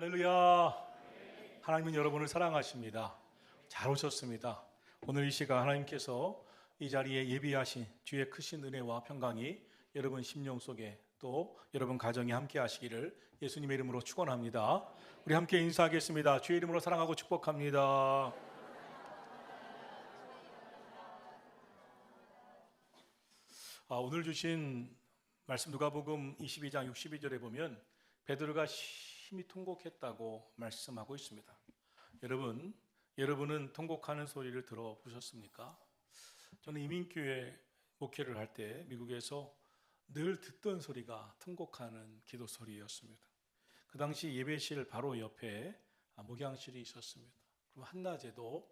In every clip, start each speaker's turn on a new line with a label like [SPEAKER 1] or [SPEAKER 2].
[SPEAKER 1] 할렐루야. 하나님은 여러분을 사랑하십니다. 잘 오셨습니다. 오늘 이 시간 하나님께서 이 자리에 예비하신 주의 크신 은혜와 평강이 여러분 심령 속에 또 여러분 가정에 함께 하시기를 예수님의 이름으로 축원합니다. 우리 함께 인사하겠습니다. 주의 이름으로 사랑하고 축복합니다. 오늘 주신 말씀 누가복음 22장 62절에 보면 베드로가 심히 통곡했다고 말씀하고 있습니다. 여러분은 통곡하는 소리를 들어보셨습니까? 저는 이민교회 목회를 할 때 미국에서 늘 듣던 소리가 통곡하는 기도 소리였습니다. 그 당시 예배실 바로 옆에 목양실이 있었습니다. 그럼 한낮에도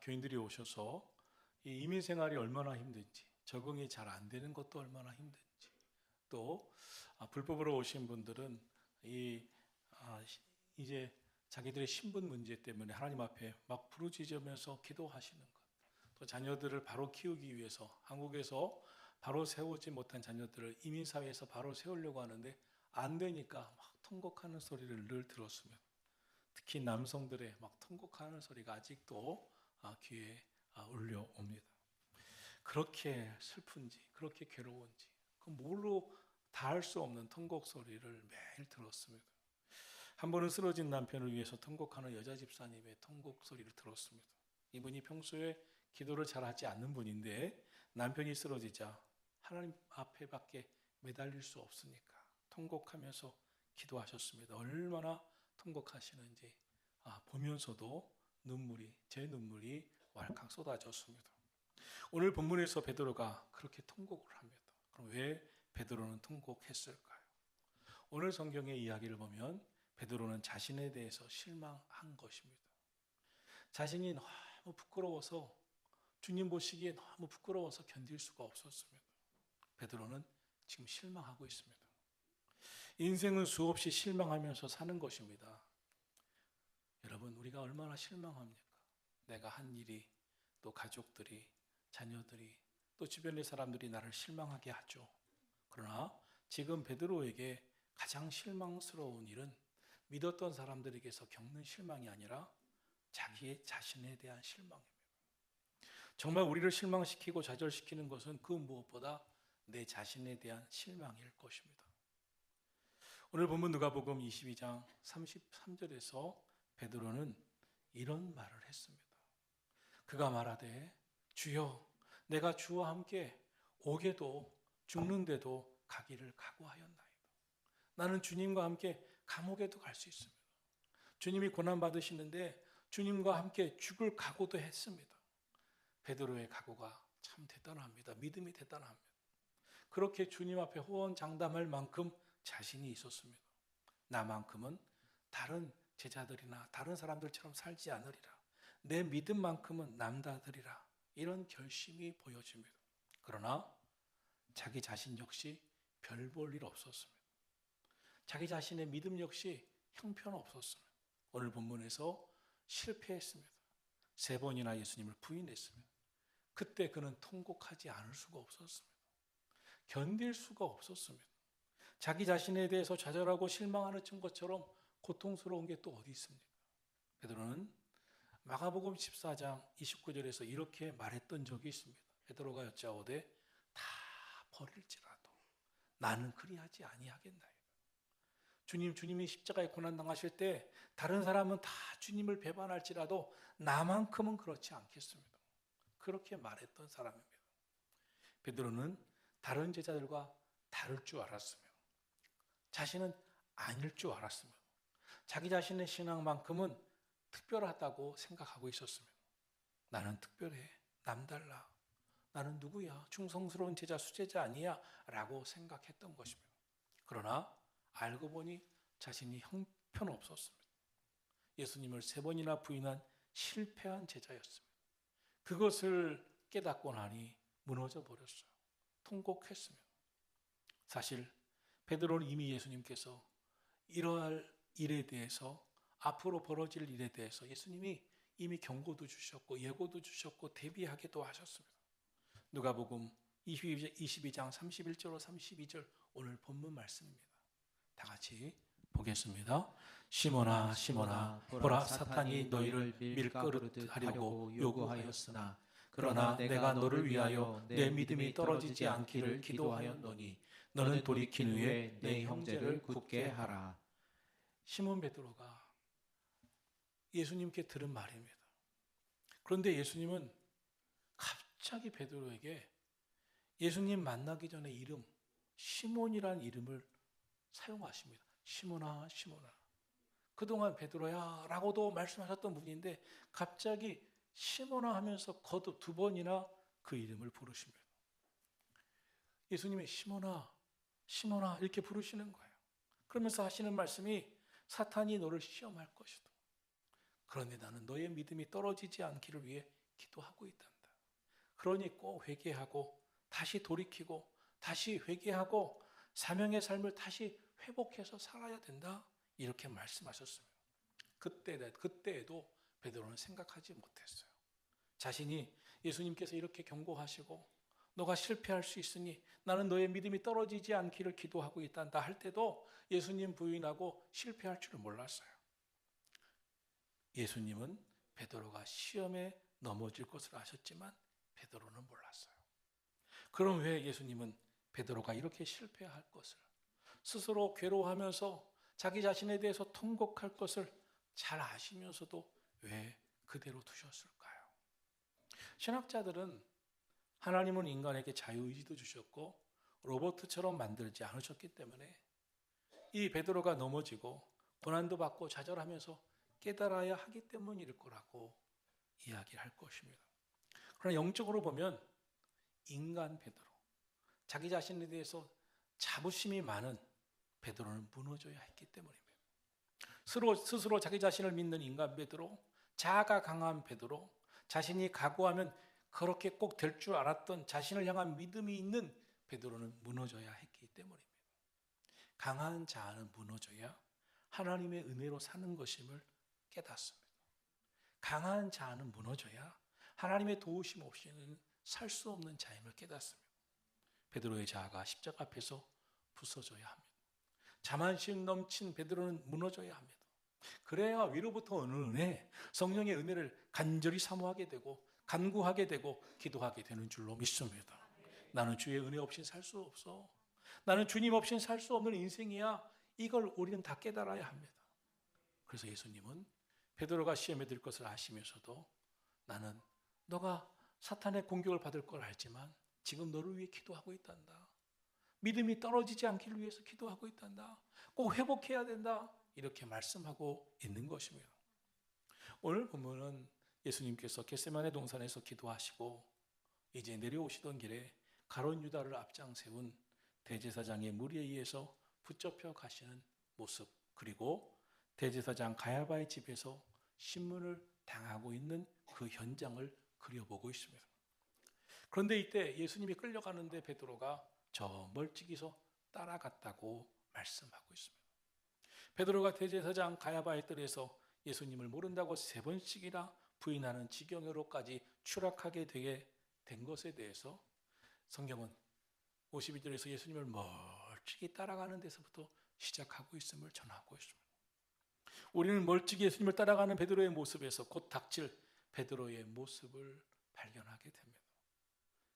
[SPEAKER 1] 교인들이 오셔서 이 이민 생활이 얼마나 힘든지, 적응이 잘 안 되는 것도 얼마나 힘든지, 또 불법으로 오신 분들은 이제 자기들의 신분 문제 때문에 하나님 앞에 막 부르짖으면서 기도하시는 것, 또 자녀들을 바로 키우기 위해서 한국에서 바로 세우지 못한 자녀들을 이민사회에서 바로 세우려고 하는데 안 되니까 막 통곡하는 소리를 늘 들었습니다. 특히 남성들의 막 통곡하는 소리가 아직도 귀에 울려옵니다. 그렇게 슬픈지, 그렇게 괴로운지, 그 뭘로 다 할 수 없는 통곡 소리를 매일 들었습니다. 한 번은 쓰러진 남편을 위해서 통곡하는 여자 집사님의 통곡 소리를 들었습니다. 이분이 평소에 기도를 잘 하지 않는 분인데 남편이 쓰러지자 하나님 앞에밖에 매달릴 수 없으니까 통곡하면서 기도하셨습니다. 얼마나 통곡하시는지 보면서도 제 눈물이 왈칵 쏟아졌습니다. 오늘 본문에서 베드로가 그렇게 통곡을 합니다. 그럼 왜 베드로는 통곡했을까요? 오늘 성경의 이야기를 보면 베드로는 자신에 대해서 실망한 것입니다. 자신이 너무 부끄러워서, 주님 보시기에 너무 부끄러워서 견딜 수가 없었습니다. 베드로는 지금 실망하고 있습니다. 인생은 수없이 실망하면서 사는 것입니다. 여러분, 우리가 얼마나 실망합니까? 내가 한 일이, 또 가족들이, 자녀들이, 또 주변의 사람들이 나를 실망하게 하죠. 그러나 지금 베드로에게 가장 실망스러운 일은 믿었던 사람들에게서 겪는 실망이 아니라 자기의 자신에 대한 실망입니다. 정말 우리를 실망시키고 좌절시키는 것은 그 무엇보다 내 자신에 대한 실망일 것입니다. 오늘 본문 누가복음 22장 33절에서 베드로는 이런 말을 했습니다. 그가 말하되 주여 내가 주와 함께 옥에도 죽는데도 가기를 각오하였나이다. 나는 주님과 함께 감옥에도 갈 수 있습니다. 주님이 고난 받으시는데 주님과 함께 죽을 각오도 했습니다. 베드로의 각오가 참 대단합니다. 믿음이 대단합니다. 그렇게 주님 앞에 호언장담할 만큼 자신이 있었습니다. 나만큼은 다른 제자들이나 다른 사람들처럼 살지 않으리라. 내 믿음만큼은 남다르리라. 이런 결심이 보여집니다. 그러나 자기 자신 역시 별 볼 일 없었습니다. 자기 자신의 믿음 역시 형편없었습니다. 오늘 본문에서 실패했습니다. 3번이나 예수님을 부인했습니다. 그때 그는 통곡하지 않을 수가 없었습니다. 견딜 수가 없었습니다. 자기 자신에 대해서 좌절하고 실망하는 것처럼 고통스러운 게 또 어디 있습니까? 베드로는 마가복음 14장 29절에서 이렇게 말했던 적이 있습니다. 베드로가 여짜오되 다 버릴지라도 나는 그리하지 아니하겠나이다. 주님이 십자가에 고난 당하실 때 다른 사람은 다 주님을 배반할지라도 나만큼은 그렇지 않겠습니다. 그렇게 말했던 사람입니다. 베드로는 다른 제자들과 다를 줄 알았으며 자신은 아닐 줄 알았으며 자기 자신의 신앙만큼은 특별하다고 생각하고 있었으며 나는 특별해, 남달라, 나는 누구야, 충성스러운 제자, 수제자 아니야 라고 생각했던 것입니다. 그러나 알고 보니 자신이 형편없었습니다. 예수님을 3번이나 부인한 실패한 제자였습니다. 그것을 깨닫고 나니 무너져 버렸어요. 통곡했습니다. 사실 베드로는 이미 예수님께서 이러할 일에 대해서, 앞으로 벌어질 일에 대해서 예수님이 이미 경고도 주셨고 예고도 주셨고 대비하기도 하셨습니다. 누가복음 22장 31절로 32절 오늘 본문 말씀입니다. 다 같이 보겠습니다. 시몬아 시몬아 보라 사탄이 너희를 밀가루듯 하려고 요구하였으나 그러나 내가 너를 위하여 내 믿음이 떨어지지 않기를 기도하였노니 너는 돌이킨 후에 내 형제를 굳게 하라. 시몬 베드로가 예수님께 들은 말입니다. 그런데 예수님은 갑자기 베드로에게 예수님 만나기 전에 이름 시몬이라는 이름을 사용하십니다. 시몬아 시몬아. 그동안 베드로야 라고도 말씀하셨던 분인데 갑자기 시몬아 하면서 거듭 두 번이나 그 이름을 부르십니다. 예수님이 시몬아 시몬아 이렇게 부르시는 거예요. 그러면서 하시는 말씀이 사탄이 너를 시험할 것이다. 그런데 나는 너의 믿음이 떨어지지 않기를 위해 기도하고 있단다. 그러니 꼭 회개하고 다시 돌이키고 다시 회개하고 사명의 삶을 다시 회복해서 살아야 된다. 이렇게 말씀하셨습니다. 그때에도 베드로는 생각하지 못했어요. 자신이 예수님께서 이렇게 경고하시고 너가 실패할 수 있으니 나는 너의 믿음이 떨어지지 않기를 기도하고 있단다 할 때도 예수님 부인하고 실패할 줄을 몰랐어요. 예수님은 베드로가 시험에 넘어질 것을 아셨지만 베드로는 몰랐어요. 그럼 왜 예수님은 베드로가 이렇게 실패할 것을 스스로 괴로워하면서 자기 자신에 대해서 통곡할 것을 잘 아시면서도 왜 그대로 두셨을까요? 신학자들은 하나님은 인간에게 자유의지도 주셨고 로봇처럼 만들지 않으셨기 때문에 이 베드로가 넘어지고 고난도 받고 좌절하면서 깨달아야 하기 때문일 거라고 이야기를 할 것입니다. 그러나 영적으로 보면 인간 베드로, 자기 자신에 대해서 자부심이 많은 베드로는 무너져야 했기 때문입니다. 스스로 자기 자신을 믿는 인간 베드로, 자아가 강한 베드로, 자신이 각오하면 그렇게 꼭 될 줄 알았던 자신을 향한 믿음이 있는 베드로는 무너져야 했기 때문입니다. 강한 자아는 무너져야 하나님의 은혜로 사는 것임을 깨닫습니다. 강한 자아는 무너져야 하나님의 도우심 없이는 살 수 없는 자임을 깨닫습니다. 베드로의 자아가 십자가 앞에서 부서져야 합니다. 자만심 넘친 베드로는 무너져야 합니다. 그래야 위로부터 오는 은혜, 성령의 은혜를 간절히 사모하게 되고 간구하게 되고 기도하게 되는 줄로 믿습니다. 나는 주의 은혜 없이 살 수 없어. 나는 주님 없이 살 수 없는 인생이야. 이걸 우리는 다 깨달아야 합니다. 그래서 예수님은 베드로가 시험에 들 것을 아시면서도 나는 너가 사탄의 공격을 받을 걸 알지만 지금 너를 위해 기도하고 있단다. 믿음이 떨어지지 않기를 위해서 기도하고 있단다. 꼭 회복해야 된다. 이렇게 말씀하고 있는 것입니다. 오늘 보면은 예수님께서 겟세마네 동산에서 기도하시고 이제 내려오시던 길에 가룟 유다를 앞장 세운 대제사장의 무리에 의해서 붙잡혀 가시는 모습, 그리고 대제사장 가야바의 집에서 신문을 당하고 있는 그 현장을 그려보고 있습니다. 그런데 이때 예수님이 끌려가는데 베드로가 저 멀찍이서 따라갔다고 말씀하고 있습니다. 베드로가 대제사장 가야바의 뜰에서 예수님을 모른다고 3번씩이나 부인하는 지경으로까지 추락하게 되게 된 것에 대해서 성경은 52절에서 예수님을 멀찍이 따라가는 데서부터 시작하고 있음을 전하고 있습니다. 우리는 멀찍이 예수님을 따라가는 베드로의 모습에서 곧 닥칠 베드로의 모습을 발견하게 됩니다.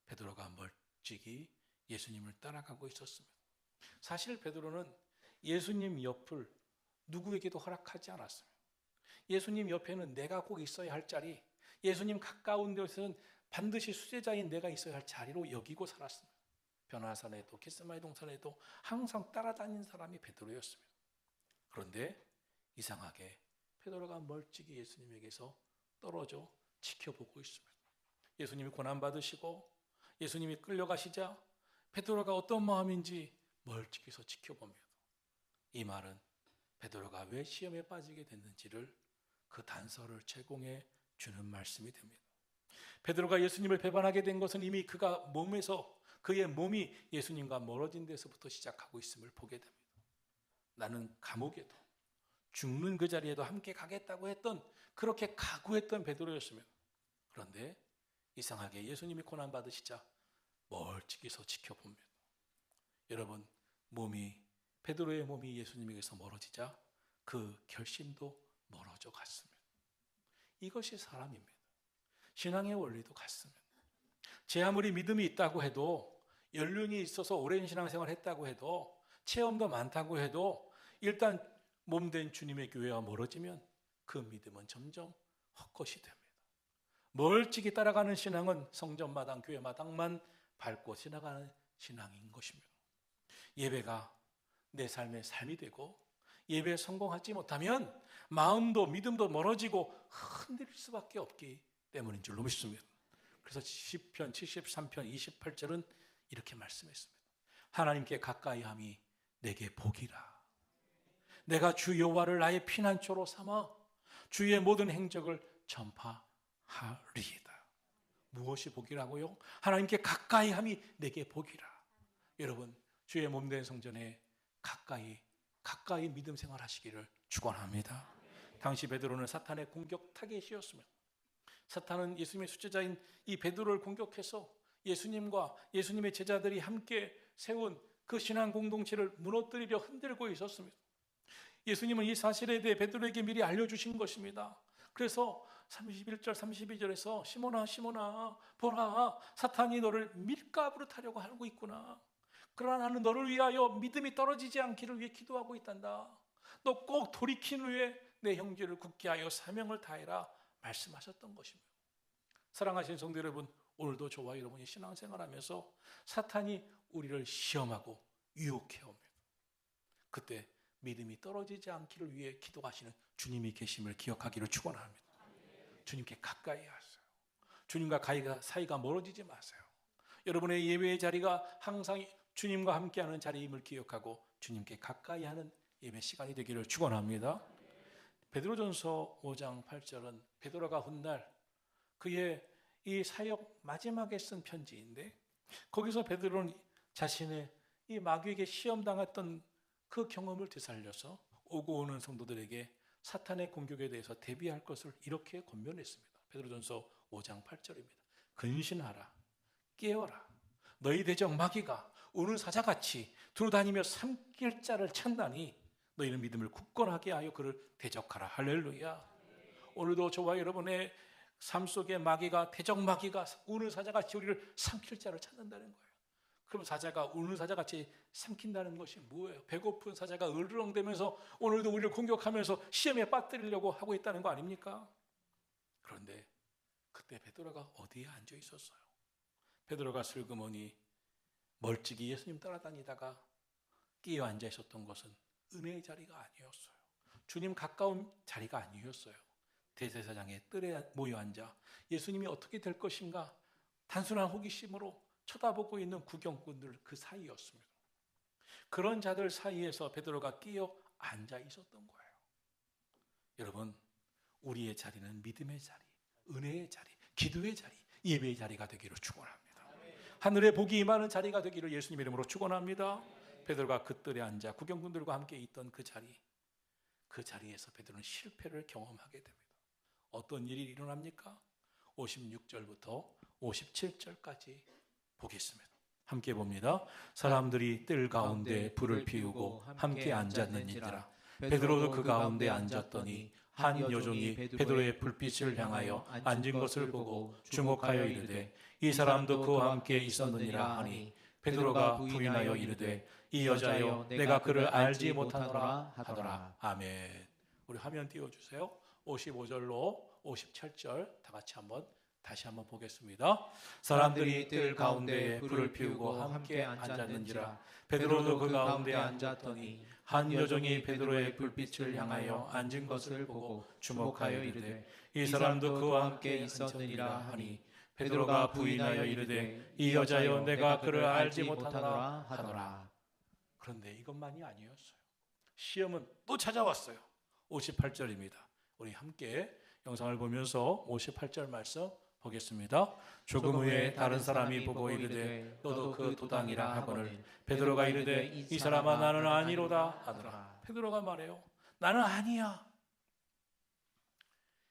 [SPEAKER 1] 베드로가 멀찍이 예수님을 따라가고 있었습니다. 사실 베드로는 예수님 옆을 누구에게도 허락하지 않았습니다. 예수님 옆에는 내가 꼭 있어야 할 자리, 예수님 가까운 데서는 반드시 수제자인 내가 있어야 할 자리로 여기고 살았습니다. 변화산에도 겟세마네 동산에도 항상 따라다니는 사람이 베드로였습니다. 그런데 이상하게 베드로가 멀찍이 예수님에게서 떨어져 지켜보고 있습니다. 예수님이 고난받으시고 예수님이 끌려가시자 베드로가 어떤 마음인지 멀찍이서 지켜봅니다. 이 말은 베드로가 왜 시험에 빠지게 됐는지를 그 단서를 제공해 주는 말씀이 됩니다. 베드로가 예수님을 배반하게 된 것은 이미 그의 몸이 예수님과 멀어진 데서부터 시작하고 있음을 보게 됩니다. 나는 감옥에도 죽는 그 자리에도 함께 가겠다고 했던, 그렇게 각오했던 베드로였습니다. 그런데 이상하게 예수님이 고난받으시자 멀찍이서 지켜봅니다. 여러분, 몸이 베드로의 몸이 예수님에게서 멀어지자 그 결심도 멀어져 갔습니다. 이것이 사람입니다. 신앙의 원리도 같습니다. 제 아무리 믿음이 있다고 해도, 연륜이 있어서 오랜 신앙생활을 했다고 해도, 체험도 많다고 해도 일단 몸된 주님의 교회와 멀어지면 그 믿음은 점점 헛것이 됩니다. 멀찍이 따라가는 신앙은 성전마당, 교회마당만 밟고 지나가는 신앙인 것입니다. 예배가 내 삶의 삶이 되고 예배에 성공하지 못하면 마음도 믿음도 멀어지고 흔들릴 수밖에 없기 때문인 줄로 믿습니다. 그래서 시편 73편 28절은 이렇게 말씀했습니다. 하나님께 가까이함이 내게 복이라. 내가 주 여호와를 나의 피난처로 삼아 주의 모든 행적을 전파하리이다. 무엇이 복이라고요? 하나님께 가까이함이 내게 복이라. 여러분, 주의 몸된 성전에 가까이 믿음 생활하시기를 축원합니다. 당시 베드로는 사탄의 공격 타겟이었습니다. 사탄은 예수님의 수제자인 이 베드로를 공격해서 예수님과 예수님의 제자들이 함께 세운 그 신앙 공동체를 무너뜨리려 흔들고 있었습니다. 예수님은 이 사실에 대해 베드로에게 미리 알려주신 것입니다. 그래서 31절 32절에서 시몬아 시몬아 보라, 사탄이 너를 밀가부로 타려고 하고 있구나. 그러나 나는 너를 위하여 믿음이 떨어지지 않기를 위해 기도하고 있단다. 너 꼭 돌이킨 후에 내 형제를 굳게 하여 사명을 다해라 말씀하셨던 것입니다. 사랑하시는 성도 여러분, 오늘도 저와 여러분이 신앙생활하면서 사탄이 우리를 시험하고 유혹해 옵니다. 그때 믿음이 떨어지지 않기를 위해 기도하시는 주님이 계심을 기억하기를 축원합니다. 주님께 가까이 하세요. 주님과 사이가 멀어지지 마세요. 여러분의 예배의 자리가 항상 주님과 함께하는 자리임을 기억하고 주님께 가까이 하는 예배 시간이 되기를 축원합니다. 베드로전서 5장 8절은 베드로가 훗날 그의 이 사역 마지막에 쓴 편지인데, 거기서 베드로는 자신의 이 마귀에게 시험당했던 그 경험을 되살려서 오고 오는 성도들에게 사탄의 공격에 대해서 대비할 것을 이렇게 권면했습니다. 베드로전서 5장 8절입니다. 근신하라, 깨어라. 너희 대적 마귀가 우는 사자같이 두루다니며 삼킬 자를 찾나니 너희는 믿음을 굳건하게 하여 그를 대적하라. 할렐루야. 오늘도 저와 여러분의 삶 속에 마귀가, 대적 마귀가 우는 사자같이 우리를 삼킬 자를 찾는다는 거예요. 그럼 사자가 우는 사자같이 삼킨다는 것이 뭐예요? 배고픈 사자가 으르렁대면서 오늘도 우리를 공격하면서 시험에 빠뜨리려고 하고 있다는 거 아닙니까? 그런데 그때 베드로가 어디에 앉아 있었어요? 베드로가 슬그머니 멀찍이 예수님 따라다니다가 끼어 앉아 있었던 것은 은혜의 자리가 아니었어요. 주님 가까운 자리가 아니었어요. 대제사장의 뜰에 모여 앉아 예수님이 어떻게 될 것인가 단순한 호기심으로 쳐다보고 있는 구경꾼들 그 사이였습니다. 그런 자들 사이에서 베드로가 끼어 앉아 있었던 거예요. 여러분, 우리의 자리는 믿음의 자리, 은혜의 자리, 기도의 자리, 예배의 자리가 되기를 축원합니다. 하늘의 복이 임하는 자리가 되기를 예수님 이름으로 축원합니다. 베드로가 그 뜰에 앉아 구경꾼들과 함께 있던 그 자리에서 베드로는 실패를 경험하게 됩니다. 어떤 일이 일어납니까? 56절부터 57절까지 보겠습니다. 함께 봅니다. 사람들이 뜰 가운데 불을 피우고 함께 앉았는지라. 베드로도 그 가운데 앉았더니 한 여종이 베드로의 불빛을 향하여 앉은 것을 보고 주목하여 이르되 이 사람도 그와 함께 있었느니라 하니, 베드로가 부인하여 이르되 이 여자여 내가 그를 알지 못하노라 하더라. 아멘. 우리 화면 띄워주세요. 55절로 57절 다 같이 다시 한번 보겠습니다. 사람들이 뜰 가운데에 불을 피우고 함께 앉았는지라. 베드로도 그 가운데 앉았더니 한 여종이 베드로의 불빛을 향하여 앉은 것을 보고 주목하여 이르되 이 사람도 그와 함께 있었느니라 하니, 베드로가 부인하여 이르되 이 여자여 내가 그를 알지 못하노라 하더라. 그런데 이것만이 아니었어요. 시험은 또 찾아왔어요. 58절입니다. 우리 함께 영상을 보면서 58절 말씀 보겠습니다. 조금 후에 다른 사람이 보고 이르되 너도 그 도당이라 하거늘 베드로가 이르되 이 사람아 나는 아니로다 하더라. 베드로가 말해요. 나는 아니야.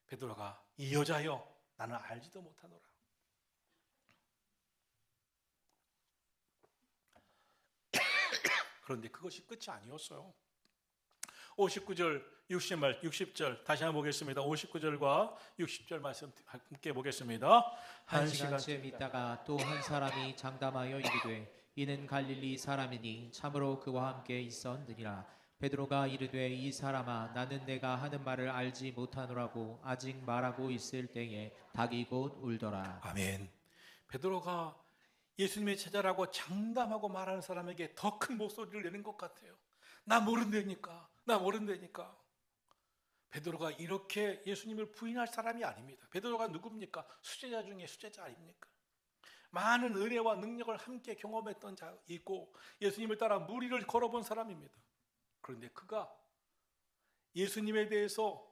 [SPEAKER 1] 베드로가 이 여자여 나는 알지도 못하노라. 그런데 그것이 끝이 아니었어요. 59절, 60절 다시 한번 보겠습니다. 59절과 60절 말씀 함께 보겠습니다.
[SPEAKER 2] 한 시간쯤 있다가 또 한 사람이 장담하여 이르되 이는 갈릴리 사람이니 참으로 그와 함께 있었느니라. 베드로가 이르되 이 사람아 나는 내가 하는 말을 알지 못하노라고 아직 말하고 있을 때에 닭이 곧 울더라.
[SPEAKER 1] 아멘. 베드로가 예수님의 제자라고 장담하고 말하는 사람에게 더 큰 목소리를 내는 것 같아요. 나 모른다니까. 나 모른다니까. 베드로가 이렇게 예수님을 부인할 사람이 아닙니다. 베드로가 누굽니까? 수제자 중에 수제자 아닙니까? 많은 은혜와 능력을 함께 경험했던 자이고 예수님을 따라 무리를 걸어본 사람입니다. 그런데 그가 예수님에 대해서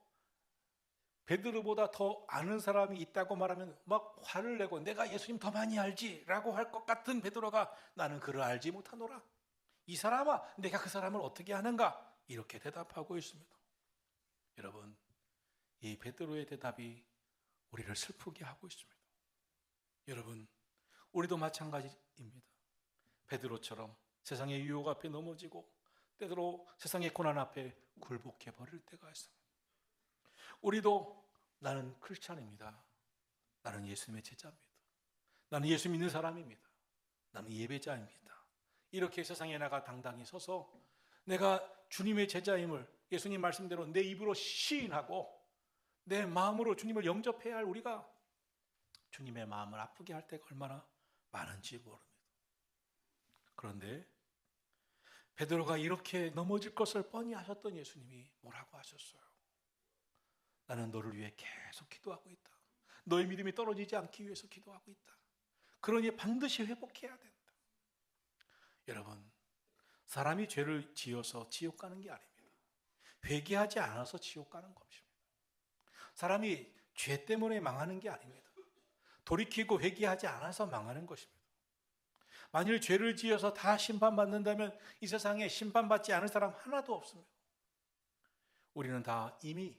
[SPEAKER 1] 베드로보다 더 아는 사람이 있다고 말하면 막 화를 내고 내가 예수님 더 많이 알지 라고 할 것 같은 베드로가 나는 그를 알지 못하노라. 이 사람아 내가 그 사람을 어떻게 아는가? 이렇게 대답하고 있습니다. 여러분, 이 베드로의 대답이 우리를 슬프게 하고 있습니다. 여러분, 우리도 마찬가지입니다. 베드로처럼 세상의 유혹 앞에 넘어지고 때로 세상의 고난 앞에 굴복해 버릴 때가 있습니다. 우리도 나는 크리스찬입니다. 나는 예수님의 제자입니다. 나는 예수 믿는 사람입니다. 나는 예배자입니다. 이렇게 세상에 나가 당당히 서서 내가 주님의 제자임을 예수님 말씀대로 내 입으로 시인하고 내 마음으로 주님을 영접해야 할 우리가 주님의 마음을 아프게 할 때가 얼마나 많은지 모릅니다. 그런데 베드로가 이렇게 넘어질 것을 뻔히 아셨던 예수님이 뭐라고 하셨어요? 나는 너를 위해 계속 기도하고 있다. 너의 믿음이 떨어지지 않기 위해서 기도하고 있다. 그러니 반드시 회복해야 된다. 여러분, 사람이 죄를 지어서 지옥 가는 게 아닙니다. 회개하지 않아서 지옥 가는 것입니다. 사람이 죄 때문에 망하는 게 아닙니다. 돌이키고 회개하지 않아서 망하는 것입니다. 만일 죄를 지어서 다 심판받는다면 이 세상에 심판받지 않을 사람 하나도 없습니다. 우리는 다 이미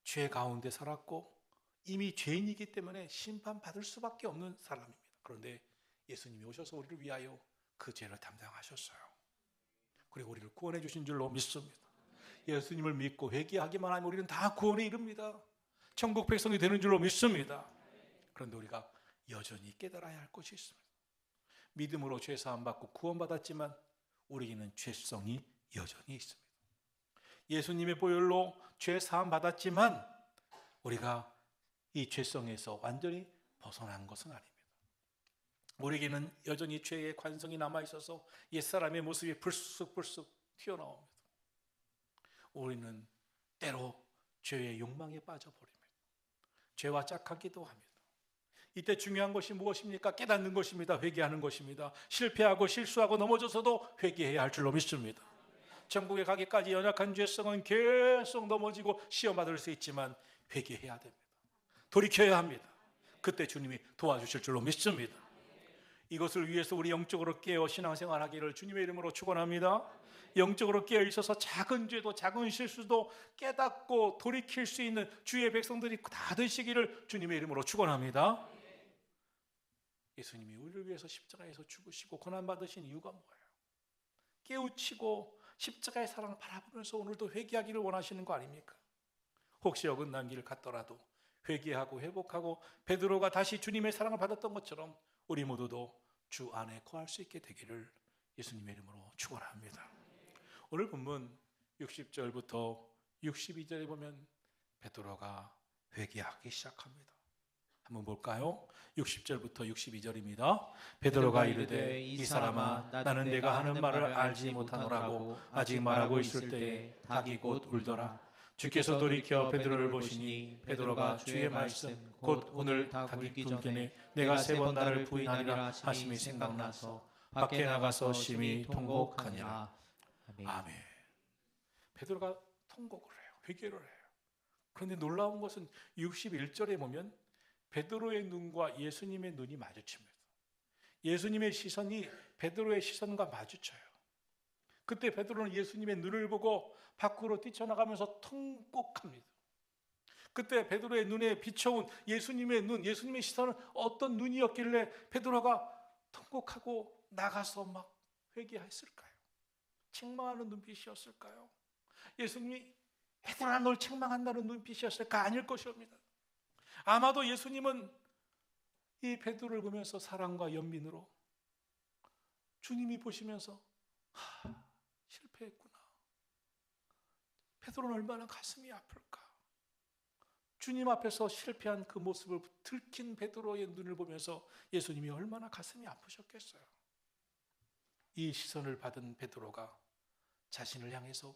[SPEAKER 1] 죄 가운데 살았고 이미 죄인이기 때문에 심판받을 수밖에 없는 사람입니다. 그런데 예수님이 오셔서 우리를 위하여 그 죄를 담당하셨어요. 그리고 우리를 구원해 주신 줄로 믿습니다. 예수님을 믿고 회개하기만 하면 우리는 다 구원에 이릅니다. 천국 백성이 되는 줄로 믿습니다. 그런데 우리가 여전히 깨달아야 할 것이 있습니다. 믿음으로 죄 사함 받고 구원받았지만 우리에게는 죄성이 여전히 있습니다. 예수님의 보혈로 죄 사함 받았지만 우리가 이 죄성에서 완전히 벗어난 것은 아닙니다. 우리에게는 여전히 죄의 관성이 남아 있어서 옛사람의 모습이 불쑥불쑥 튀어나옵니다. 우리는 때로 죄의 욕망에 빠져버립니다. 죄와 짝하기도 합니다. 이때 중요한 것이 무엇입니까? 깨닫는 것입니다. 회개하는 것입니다. 실패하고 실수하고 넘어져서도 회개해야 할 줄로 믿습니다. 천국에 가기까지 연약한 죄성은 계속 넘어지고 시험받을 수 있지만 회개해야 됩니다. 돌이켜야 합니다. 그때 주님이 도와주실 줄로 믿습니다. 이것을 위해서 우리 영적으로 깨어 신앙생활하기를 주님의 이름으로 축원합니다. 영적으로 깨어 있어서 작은 죄도 작은 실수도 깨닫고 돌이킬 수 있는 주의 백성들이 다 되시기를 주님의 이름으로 축원합니다. 예수님이 우리를 위해서 십자가에서 죽으시고 고난받으신 이유가 뭐예요? 깨우치고 십자가의 사랑을 바라보면서 오늘도 회개하기를 원하시는 거 아닙니까? 혹시 어긋난 길을 갔더라도 회개하고 회복하고 베드로가 다시 주님의 사랑을 받았던 것처럼 우리 모두도 주 안에 거할 수 있게 되기를 예수님의 이름으로 축원합니다. 오늘 본문 60절부터 62절에 보면 베드로가 회개하기 시작합니다. 한번 볼까요? 60절부터 62절입니다. 베드로가 이르되 이 사람아 나는 내가 하는 말을 알지 못하노라고 아직 말하고 있을 때에 닭이 곧 울더라. 주께서 돌이켜 베드로를 보시니 베드로가 주의 말씀 곧 오늘 닭이 굴기 전에 내가 3번 나를 부인하리라 하심이 생각나서 밖에 나가서 심히 통곡하니라. 아멘. 베드로가 통곡을 해요. 회개를 해요. 그런데 놀라운 것은 61절에 보면 베드로의 눈과 예수님의 눈이 마주칩니다. 예수님의 시선이 베드로의 시선과 마주쳐요. 그때 베드로는 예수님의 눈을 보고 밖으로 뛰쳐나가면서 통곡합니다. 그때 베드로의 눈에 비춰온 예수님의 눈, 예수님의 시선은 어떤 눈이었길래 베드로가 통곡하고 나가서 막 회개했을까요? 책망하는 눈빛이었을까요? 예수님이 베드로야 널 책망한다는 눈빛이었을까? 아닐 것입니다. 아마도 예수님은 이 베드로를 보면서 사랑과 연민으로 주님이 보시면서 실패했구나. 베드로는 얼마나 가슴이 아플까. 주님 앞에서 실패한 그 모습을 들킨 베드로의 눈을 보면서 예수님이 얼마나 가슴이 아프셨겠어요. 이 시선을 받은 베드로가 자신을 향해서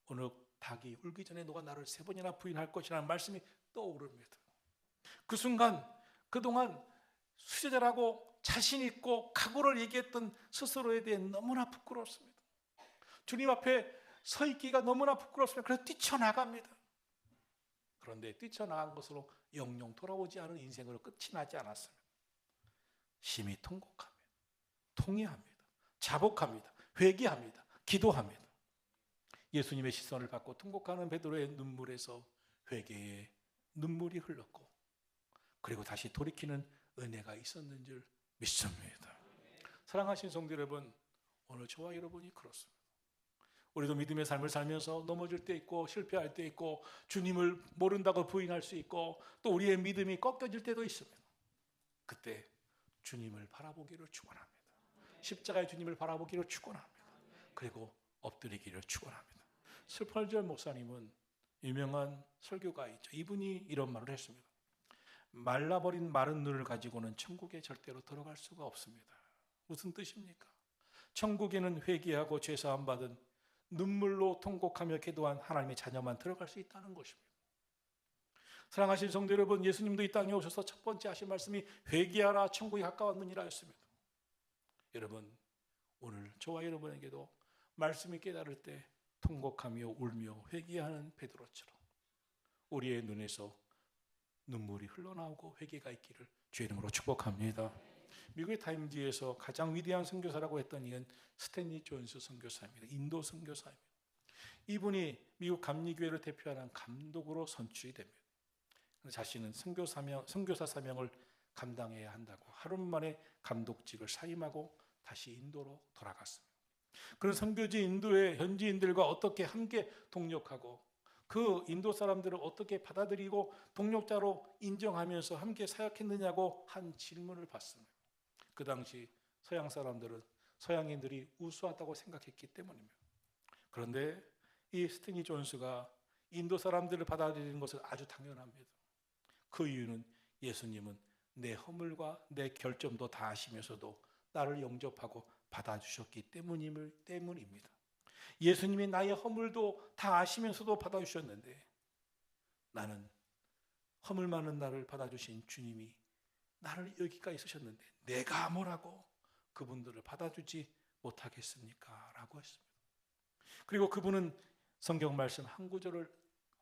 [SPEAKER 1] 어느 닭이 울기 전에 너가 나를 3번이나 부인할 것이라는 말씀이 떠오릅니다. 그 순간 그동안 수제자라고 자신 있고 각오를 얘기했던 스스로에 대해 너무나 부끄럽습니다. 주님 앞에 서 있기가 너무나 부끄럽습니다. 그래서 뛰쳐나갑니다. 그런데 뛰쳐나간 것으로 영영 돌아오지 않은 인생으로 끝이 나지 않았습니다. 심히 통곡합니다. 통회합니다. 자복합니다. 회개합니다. 기도합니다. 예수님의 시선을 받고 통곡하는 베드로의 눈물에서 회개의 눈물이 흘렀고, 그리고 다시 돌이키는 은혜가 있었는 줄 믿습니다. 사랑하신 성도 여러분, 오늘 저와 여러분이 그렇습니다. 우리도 믿음의 삶을 살면서 넘어질 때 있고 실패할 때 있고 주님을 모른다고 부인할 수 있고 또 우리의 믿음이 꺾여질 때도 있습니다. 그때 주님을 바라보기를 축원합니다. 십자가의 주님을 바라보기를 축원합니다. 그리고 엎드리기를 축원합니다. 스펄전 목사님은 유명한 설교가이죠. 이분이 이런 말을 했습니다. 말라버린 마른 눈을 가지고는 천국에 절대로 들어갈 수가 없습니다. 무슨 뜻입니까? 천국에는 회개하고 죄사함 받은 눈물로 통곡하며 기도한 하나님의 자녀만 들어갈 수 있다는 것입니다. 사랑하신 성도 여러분, 예수님도 이 땅에 오셔서 첫 번째 하신 말씀이 회개하라 천국이 가까웠느니라 였습니다. 여러분, 오늘 저와 여러분에게도 말씀이 깨달을 때 통곡하며 울며 회개하는 베드로처럼 우리의 눈에서 눈물이 흘러나오고 회개가 있기를 주의 이름으로 축복합니다. 미국의 타임지에서 가장 위대한 선교사라고 했던 이는 스탠리 존스 선교사입니다. 인도 선교사입니다. 이분이 미국 감리교회를 대표하는 감독으로 선출이 됩니다. 자신은 선교사 사명을 감당해야 한다고 하루 만에 감독직을 사임하고 다시 인도로 돌아갔습니다. 그런 선교지 인도의 현지인들과 어떻게 함께 동력하고 그 인도 사람들을 어떻게 받아들이고 동력자로 인정하면서 함께 사역했느냐고 한 질문을 받습니다. 그 당시 서양 사람들은 서양인들이 우수하다고 생각했기 때문입니다. 그런데 이 스탠리 존스가 인도 사람들을 받아들이는 것은 아주 당연합니다. 그 이유는 예수님은 내 허물과 내 결점도 다 아시면서도 나를 영접하고 받아주셨기 때문입니다. 예수님이 나의 허물도 다 아시면서도 받아주셨는데 나는 허물 많은 나를 받아주신 주님이 나를 여기까지 쓰셨는데 내가 뭐라고 그분들을 받아주지 못하겠습니까? 라고 했습니다. 그리고 그분은 성경 말씀 한 구절을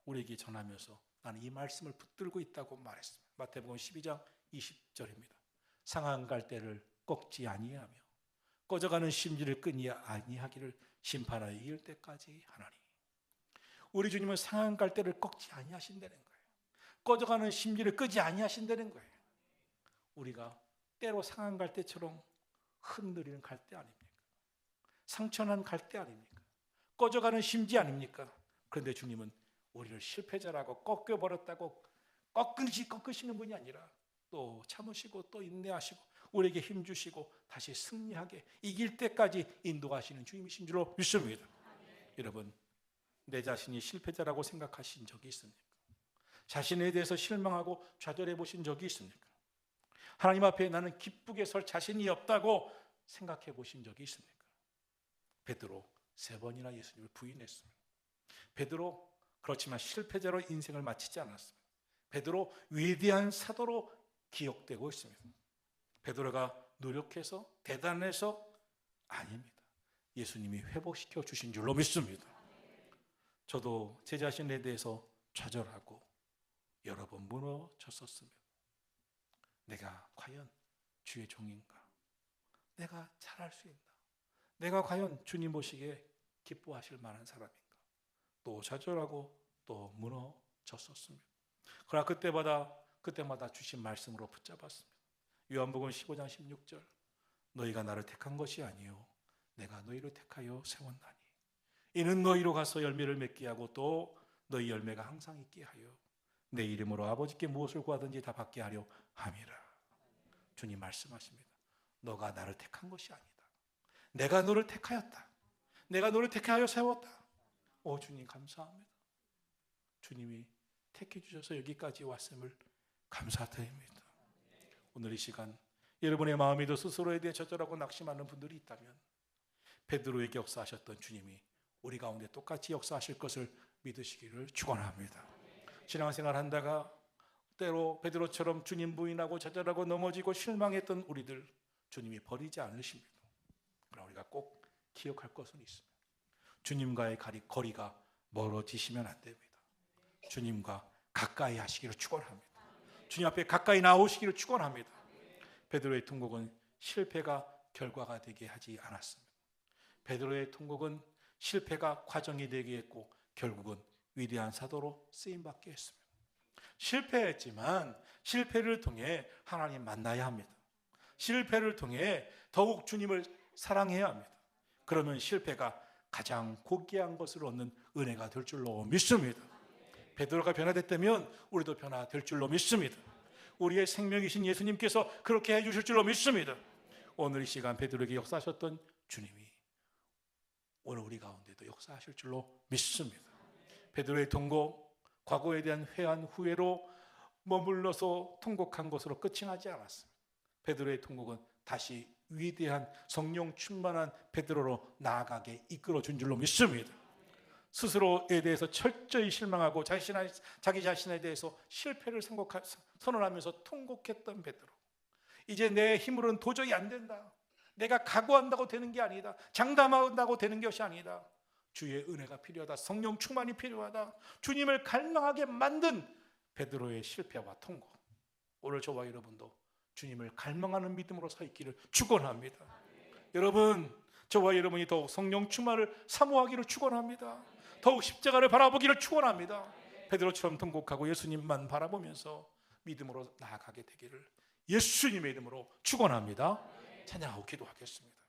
[SPEAKER 1] 우리에게 전하면서 나는 이 말씀을 붙들고 있다고 말했습니다. 마태복음 12장 20절입니다. 상한 갈대를 꺾지 아니하며 꺼져가는 심지를 끄니 아니하기를 심판하여 이길 때까지 하나니. 우리 주님은 상한 갈대를 꺾지 아니하신다는 거예요. 꺼져가는 심지를 끄지 아니하신다는 거예요. 우리가 때로 상한 갈대처럼 흔들리는 갈대 아닙니까? 상처난 갈대 아닙니까? 꺼져가는 심지 아닙니까? 그런데 주님은 우리를 실패자라고 꺾여버렸다고 꺾으시는 분이 아니라 또 참으시고 또 인내하시고 우리에게 힘주시고 다시 승리하게 이길 때까지 인도하시는 주님이신 줄로 믿습니다. 여러분, 내 자신이 실패자라고 생각하신 적이 있습니까? 자신에 대해서 실망하고 좌절해 보신 적이 있습니까? 하나님 앞에 나는 기쁘게 설 자신이 없다고 생각해 보신 적이 있습니까? 베드로 3번이나 예수님을 부인했습니다. 베드로 그렇지만 실패자로 인생을 마치지 않았습니다. 베드로 위대한 사도로 기억되고 있습니다. 베드로가 노력해서 대단해서 아닙니다. 예수님이 회복시켜 주신 줄로 믿습니다. 저도 제 자신에 대해서 좌절하고 여러 번 무너졌었습니다. 내가 과연 주의 종인가? 내가 잘할 수 있나? 내가 과연 주님 보시기에 기뻐하실 만한 사람인가? 또 좌절하고 또 무너졌었습니다. 그러나 그때마다 주신 말씀으로 붙잡았습니다. 요한복음 15장 16절 너희가 나를 택한 것이 아니요 내가 너희를 택하여 세웠나니 이는 너희로 가서 열매를 맺게 하고 또 너희 열매가 항상 있게 하여 내 이름으로 아버지께 무엇을 구하든지 다 받게 하려 함이라. 주님 말씀하십니다. 너가 나를 택한 것이 아니다. 내가 너를 택하였다. 내가 너를 택하여 세웠다. 오 주님 감사합니다. 주님이 택해 주셔서 여기까지 왔음을 감사드립니다. 오늘 이 시간 여러분의 마음에도 스스로에 대해 저절하고 낙심하는 분들이 있다면 베드로에게 역사하셨던 주님이 우리 가운데 똑같이 역사하실 것을 믿으시기를 축원합니다. 신앙생활 한다가 때로 베드로처럼 주님 부인하고 좌절하고 넘어지고 실망했던 우리들 주님이 버리지 않으십니다. 그러나 우리가 꼭 기억할 것은 있습니다. 주님과의 거리가 멀어지시면 안 됩니다. 주님과 가까이 하시기를 축원합니다. 주님 앞에 가까이 나오시기를 축원합니다. 베드로의 통곡은 실패가 결과가 되게 하지 않았습니다. 베드로의 통곡은 실패가 과정이 되게 했고 결국은 위대한 사도로 쓰임받게 했습니다. 실패했지만 실패를 통해 하나님 만나야 합니다. 실패를 통해 더욱 주님을 사랑해야 합니다. 그러면 실패가 가장 고귀한 것을 얻는 은혜가 될 줄로 믿습니다. 베드로가 변화됐다면 우리도 변화될 줄로 믿습니다. 우리의 생명이신 예수님께서 그렇게 해주실 줄로 믿습니다. 오늘 이 시간 베드로에게 역사하셨던 주님이 오늘 우리 가운데도 역사하실 줄로 믿습니다. 베드로의 통곡, 과거에 대한 회한 후회로 머물러서 통곡한 것으로 끝이 나지 않았습니다. 베드로의 통곡은 다시 위대한 성령 충만한 베드로로 나아가게 이끌어 준 줄로 믿습니다. 스스로에 대해서 철저히 실망하고 자기 자신에 대해서 실패를 선언하면서 통곡했던 베드로, 이제 내 힘으로는 도저히 안 된다, 내가 각오한다고 되는 게 아니다, 장담한다고 되는 것이 아니다, 주의 은혜가 필요하다, 성령 충만이 필요하다, 주님을 갈망하게 만든 베드로의 실패와 통곡, 오늘 저와 여러분도 주님을 갈망하는 믿음으로 서 있기를 축원합니다. 여러분, 저와 여러분이 더욱 성령 충만을 사모하기를 축원합니다. 더욱 십자가를 바라보기를 축원합니다. 베드로처럼 통곡하고 예수님만 바라보면서 믿음으로 나아가게 되기를 예수님의 이름으로 축원합니다. 찬양하고 기도하겠습니다.